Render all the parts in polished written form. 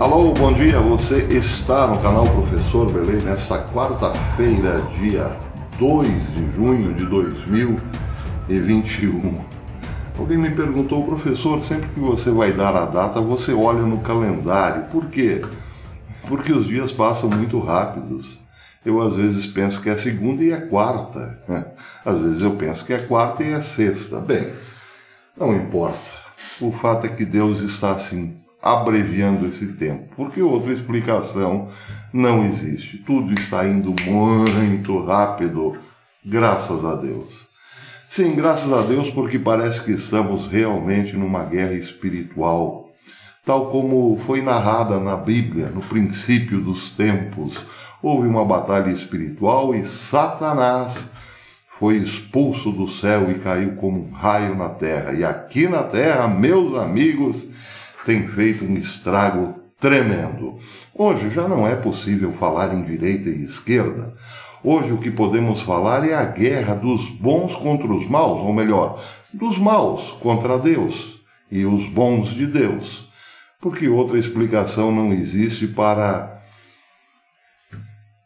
Alô, bom dia, você está no canal Professor Belém nesta quarta-feira, dia 2 de junho de 2021. Alguém me perguntou, professor, sempre que você vai dar a data, você olha no calendário. Por quê? Porque os dias passam muito rápidos. Eu às vezes penso que é segunda e é quarta. Às vezes eu penso que é quarta e é sexta. Bem, não importa. O fato é que Deus está assim, abreviando esse tempo, porque outra explicação não existe. Tudo está indo muito rápido, graças a Deus. Sim, graças a Deus, porque parece que estamos realmente numa guerra espiritual, tal como foi narrada na Bíblia, no princípio dos tempos. Houve uma batalha espiritual e Satanás foi expulso do céu e caiu como um raio na terra. E aqui na terra, meus amigos, tem feito um estrago tremendo. Hoje já não é possível falar em direita e esquerda. Hoje o que podemos falar é a guerra dos bons contra os maus, ou melhor, dos maus contra Deus e os bons de Deus. Porque outra explicação não existe para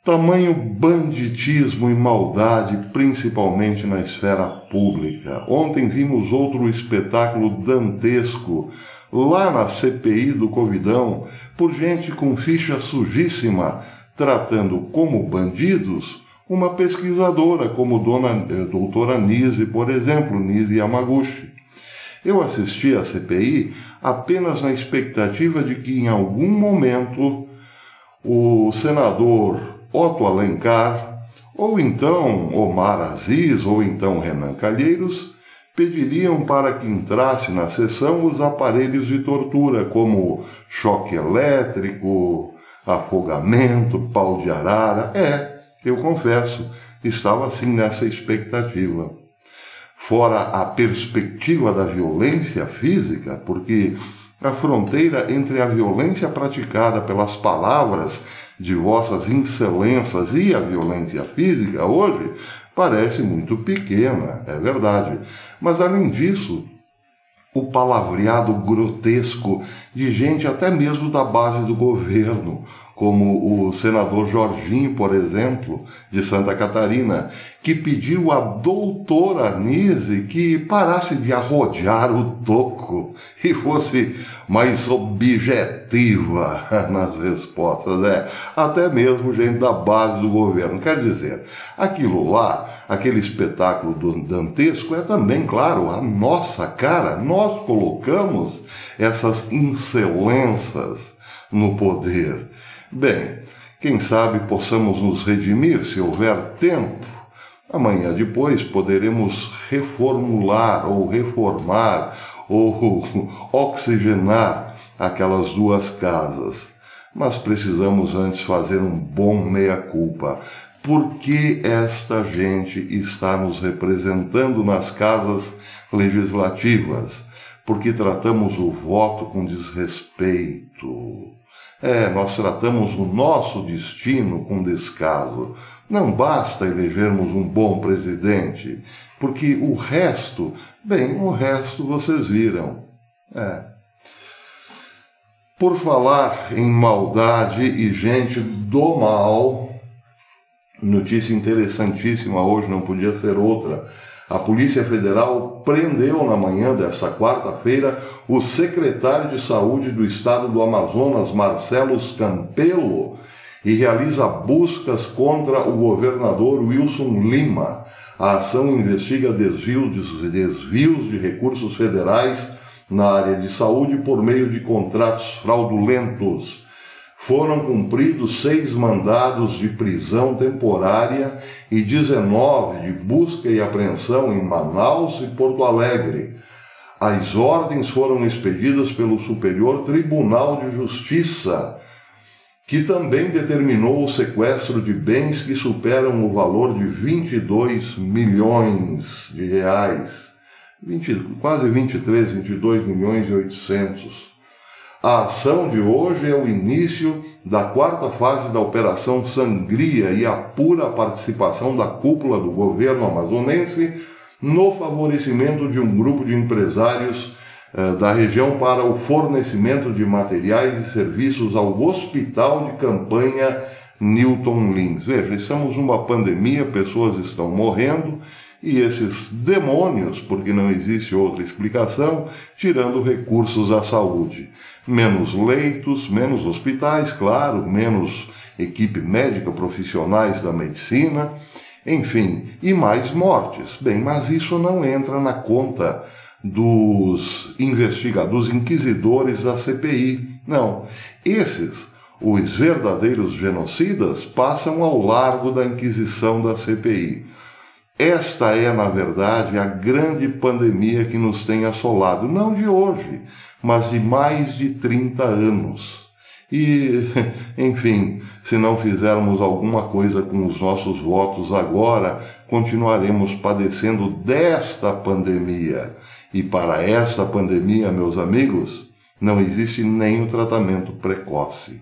tamanho banditismo e maldade, principalmente na esfera pública. Ontem vimos outro espetáculo dantesco, lá na CPI do Covidão, por gente com ficha sujíssima, tratando como bandidos uma pesquisadora, como doutora Nise, por exemplo, Nise Yamaguchi. Eu assisti à CPI apenas na expectativa de que, em algum momento, o senador Otto Alencar, ou então Omar Aziz, ou então Renan Calheiros, pediriam para que entrasse na sessão os aparelhos de tortura, como choque elétrico, afogamento, pau de arara. Eu confesso, estava assim nessa expectativa. Fora a perspectiva da violência física, porque a fronteira entre a violência praticada pelas palavras de vossas excelências e a violência física hoje parece muito pequena, é verdade. Mas além disso, o palavreado grotesco de gente até mesmo da base do governo, como o senador Jorginho, por exemplo, de Santa Catarina, que pediu à doutora Nise que parasse de arrojar o toco e fosse mais objetiva nas respostas. Até mesmo gente da base do governo. Quer dizer, aquilo lá, aquele espetáculo dantesco é também, claro, a nossa cara. Nós colocamos essas excelências no poder. Bem, quem sabe possamos nos redimir se houver tempo. Amanhã depois poderemos reformular ou reformar ou oxigenar aquelas duas casas. Mas precisamos antes fazer um bom meia-culpa. Por que esta gente está nos representando nas casas legislativas? Porque tratamos o voto com desrespeito. Nós tratamos o nosso destino com descaso. Não basta elegermos um bom presidente, porque o resto vocês viram. Por falar em maldade e gente do mal, notícia interessantíssima hoje, não podia ser outra. A Polícia Federal prendeu na manhã desta quarta-feira o secretário de Saúde do Estado do Amazonas, Marcelo Campelo, e realiza buscas contra o governador Wilson Lima. A ação investiga desvios de recursos federais na área de saúde por meio de contratos fraudulentos. Foram cumpridos 6 mandados de prisão temporária e 19 de busca e apreensão em Manaus e Porto Alegre. As ordens foram expedidas pelo Superior Tribunal de Justiça, que também determinou o sequestro de bens que superam o valor de 22 milhões de reais. Quase 23, 22 milhões e 800. A ação de hoje é o início da 4ª fase da Operação Sangria e apura a participação da cúpula do governo amazonense no favorecimento de um grupo de empresários da região para o fornecimento de materiais e serviços ao Hospital de Campanha Newton Lins. Veja, estamos numa pandemia, pessoas estão morrendo e esses demônios, porque não existe outra explicação, tirando recursos à saúde. Menos leitos, menos hospitais, claro, menos equipe médica, profissionais da medicina, enfim, e mais mortes. Bem, mas isso não entra na conta dos investigadores, dos inquisidores da CPI. Não, esses, os verdadeiros genocidas, passam ao largo da Inquisição da CPI. Esta é, na verdade, a grande pandemia que nos tem assolado, não de hoje, mas de mais de 30 anos. E, enfim, se não fizermos alguma coisa com os nossos votos agora, continuaremos padecendo desta pandemia. E para esta pandemia, meus amigos, não existe nem o tratamento precoce.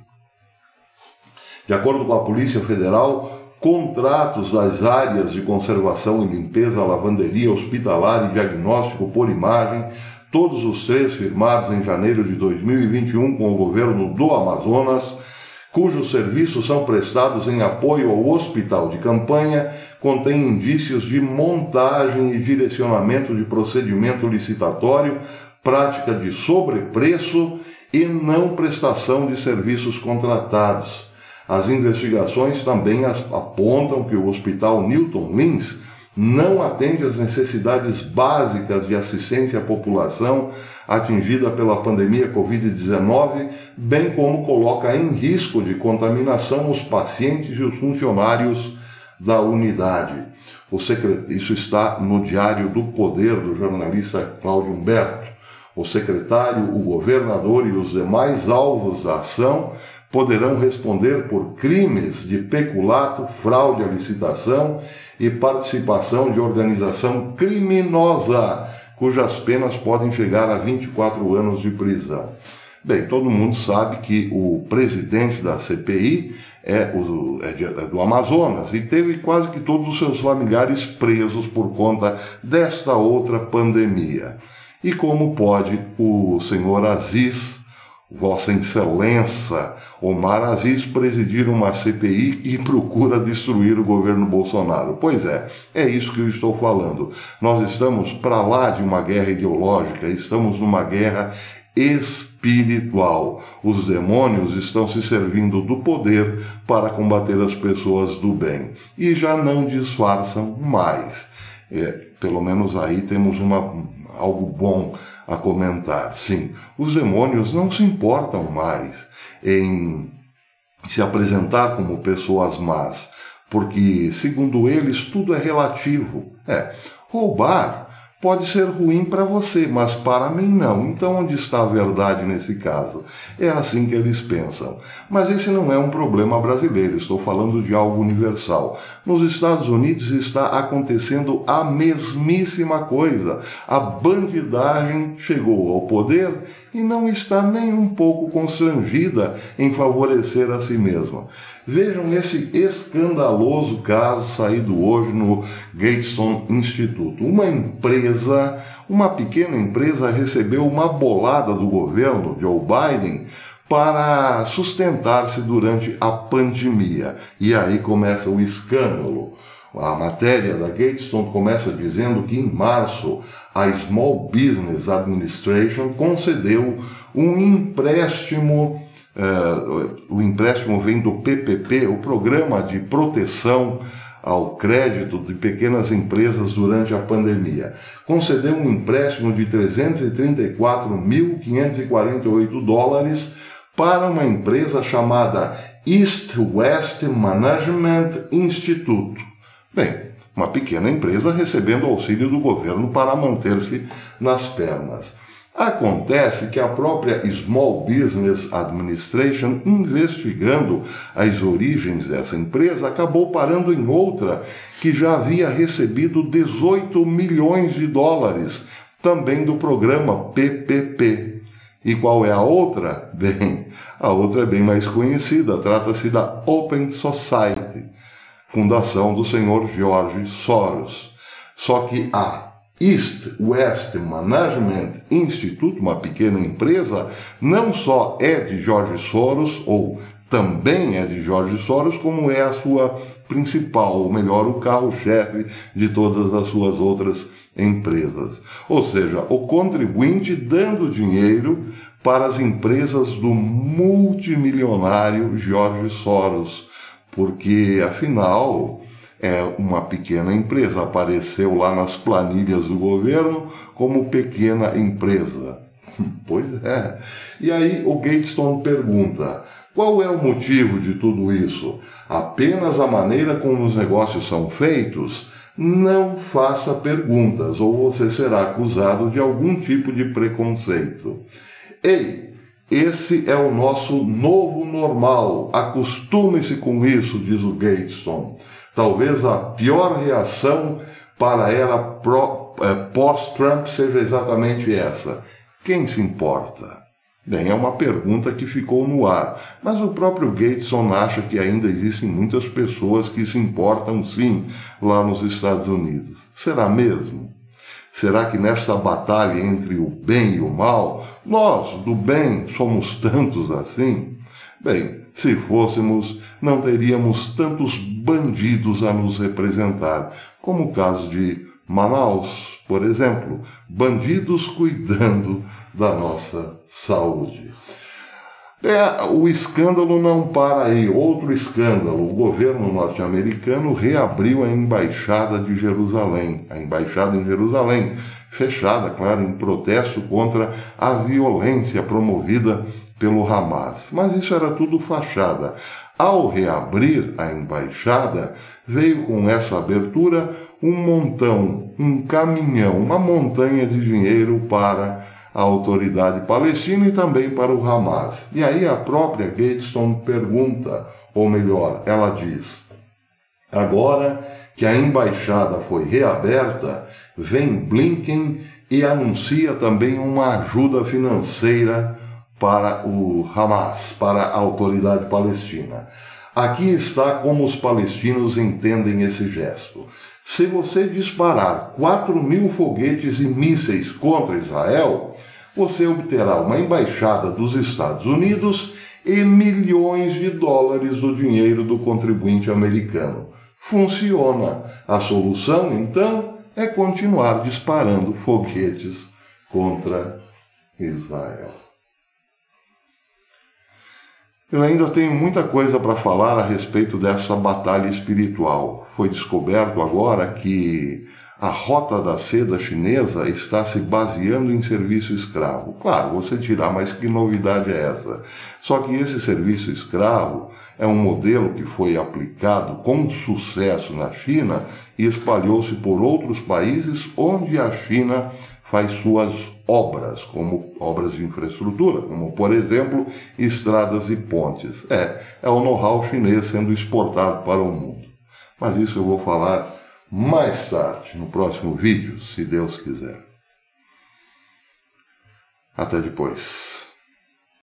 De acordo com a Polícia Federal, contratos das áreas de conservação e limpeza, lavanderia, hospitalar e diagnóstico por imagem, todos os 3 firmados em janeiro de 2021 com o governo do Amazonas, cujos serviços são prestados em apoio ao hospital de campanha, contém indícios de montagem e direcionamento de procedimento licitatório, prática de sobrepreço e não prestação de serviços contratados. As investigações também apontam que o Hospital Newton Lins não atende às necessidades básicas de assistência à população atingida pela pandemia Covid-19, bem como coloca em risco de contaminação os pacientes e os funcionários da unidade. Isso está no Diário do Poder, do jornalista Cláudio Humberto. O secretário, o governador e os demais alvos da ação poderão responder por crimes de peculato, fraude à licitação e participação de organização criminosa, cujas penas podem chegar a 24 anos de prisão. Bem, todo mundo sabe que o presidente da CPI é do Amazonas e teve quase que todos os seus familiares presos por conta desta outra pandemia. E como pode o senhor Aziz, Vossa Excelência Omar Aziz, presidir uma CPI e procura destruir o governo Bolsonaro? Pois é isso que eu estou falando. Nós estamos para lá de uma guerra ideológica, estamos numa guerra espiritual. Os demônios estão se servindo do poder para combater as pessoas do bem e já não disfarçam mais. Pelo menos aí temos algo bom a comentar. Sim, os demônios não se importam mais em se apresentar como pessoas más, porque, segundo eles, tudo é relativo. Roubar pode ser ruim para você, mas para mim não. Então, onde está a verdade nesse caso? É assim que eles pensam. Mas esse não é um problema brasileiro, estou falando de algo universal. Nos Estados Unidos está acontecendo a mesmíssima coisa. A bandidagem chegou ao poder e não está nem um pouco constrangida em favorecer a si mesma. Vejam esse escandaloso caso saído hoje no Gatestone Institute. Uma pequena empresa recebeu uma bolada do governo Joe Biden para sustentar-se durante a pandemia. E aí começa o escândalo. A matéria da Gatestone começa dizendo que em março a Small Business Administration concedeu um empréstimo. O empréstimo vem do PPP, o Programa de Proteção ao Crédito de Pequenas Empresas durante a pandemia. Concedeu um empréstimo de $334.548 para uma empresa chamada East West Management Institute. Bem, uma pequena empresa recebendo auxílio do governo para manter-se nas pernas. Acontece que a própria Small Business Administration, investigando as origens dessa empresa, acabou parando em outra que já havia recebido $18 milhões, também do programa PPP. E qual é a outra? Bem, a outra é bem mais conhecida, trata-se da Open Society, fundação do senhor George Soros. Só que a East West Management Institute, uma pequena empresa, não só é de George Soros, ou também é de George Soros, como é a sua principal, ou melhor, o carro-chefe de todas as suas outras empresas. Ou seja, o contribuinte dando dinheiro para as empresas do multimilionário George Soros, porque, afinal, é uma pequena empresa, apareceu lá nas planilhas do governo como pequena empresa. Pois é. E aí o Gatestone pergunta: qual é o motivo de tudo isso? Apenas a maneira como os negócios são feitos? Não faça perguntas, ou você será acusado de algum tipo de preconceito. Ei, esse é o nosso novo normal. Acostume-se com isso, diz o Gatestone. Talvez a pior reação para a era pós-Trump seja exatamente essa. Quem se importa? Bem, é uma pergunta que ficou no ar, mas o próprio Gatestone acha que ainda existem muitas pessoas que se importam sim lá nos Estados Unidos. Será mesmo? Será que nesta batalha entre o bem e o mal, nós, do bem, somos tantos assim? Bem, se fôssemos, não teríamos tantos bandidos a nos representar, como o caso de Manaus, por exemplo, bandidos cuidando da nossa saúde. O escândalo não para aí. Outro escândalo: o governo norte-americano reabriu a Embaixada de Jerusalém. A Embaixada em Jerusalém, fechada, claro, em protesto contra a violência promovida pelo Hamas. Mas isso era tudo fachada. Ao reabrir a embaixada, veio com essa abertura um montão, um caminhão, uma montanha de dinheiro para a autoridade palestina e também para o Hamas. E aí a própria Gatestone pergunta, ou melhor, ela diz: agora que a embaixada foi reaberta, vem Blinken e anuncia também uma ajuda financeira para o Hamas, para a autoridade palestina. Aqui está como os palestinos entendem esse gesto. Se você disparar 4.000 foguetes e mísseis contra Israel, você obterá uma embaixada dos Estados Unidos e milhões de dólares do dinheiro do contribuinte americano. Funciona. A solução, então, é continuar disparando foguetes contra Israel. Eu ainda tenho muita coisa para falar a respeito dessa batalha espiritual. Foi descoberto agora que a Rota da Seda chinesa está se baseando em serviço escravo. Claro, você dirá, mas que novidade é essa? Só que esse serviço escravo é um modelo que foi aplicado com sucesso na China e espalhou-se por outros países onde a China faz suas obras, como obras de infraestrutura, como, por exemplo, estradas e pontes. É o know-how chinês sendo exportado para o mundo. Mas isso eu vou falar mais tarde, no próximo vídeo, se Deus quiser. Até depois.